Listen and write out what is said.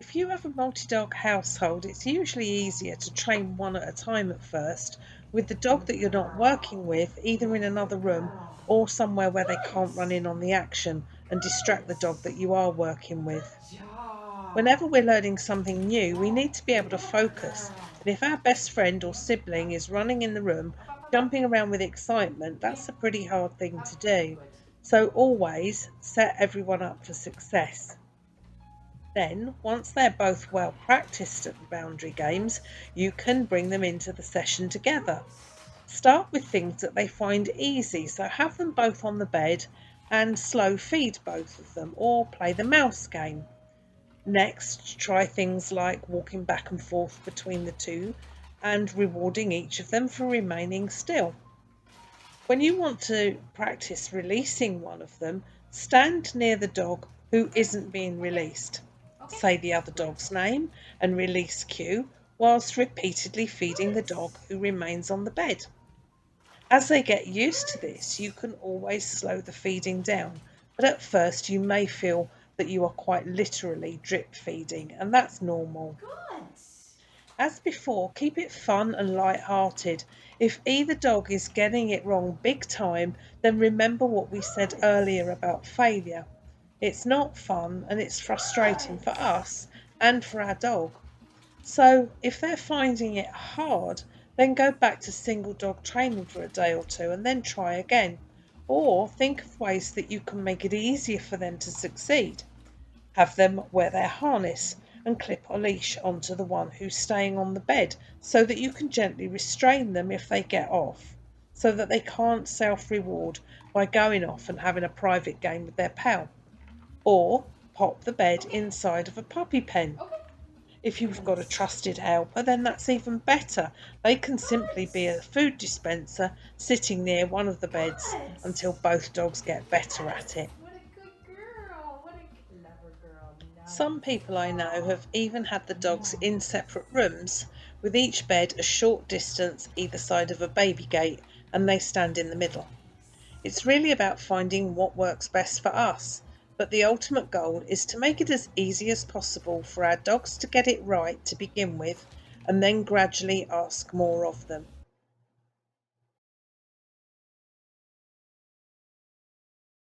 If you have a multi-dog household, it's usually easier to train one at a time at first, with the dog that you're not working with either in another room or somewhere where they can't run in on the action and distract the dog that you are working with. Whenever we're learning something new, we need to be able to focus. And if our best friend or sibling is running in the room, jumping around with excitement, that's a pretty hard thing to do. So always set everyone up for success. Then, once they're both well practiced at the boundary games, you can bring them into the session together. Start with things that they find easy, so have them both on the bed and slow feed both of them, or play the mouse game. Next, try things like walking back and forth between the two and rewarding each of them for remaining still. When you want to practice releasing one of them, stand near the dog who isn't being released. Say the other dog's name and release cue whilst repeatedly feeding the dog who remains on the bed. As they get used to this, you can always slow the feeding down, but at first you may feel that you are quite literally drip feeding, and that's normal. As before, keep it fun and light-hearted. If either dog is getting it wrong big time, then remember what we said earlier about failure. It's not fun and it's frustrating for us and for our dog. So if they're finding it hard, then go back to single dog training for a day or two and then try again. Or think of ways that you can make it easier for them to succeed. Have them wear their harness and clip a leash onto the one who's staying on the bed so that you can gently restrain them if they get off, so that they can't self reward by going off and having a private game with their pal. Or pop the bed inside of a puppy pen. If you've got a trusted helper, then that's even better. They can simply be a food dispenser sitting near one of the beds until both dogs get better at it. What a good girl. What a clever girl. Some Nice. people I know have even had the dogs in separate rooms, with each bed a short distance either side of a baby gate, and they stand in the middle. It's really about finding what works best for us, but the ultimate goal is to make it as easy as possible for our dogs to get it right to begin with, and then gradually ask more of them.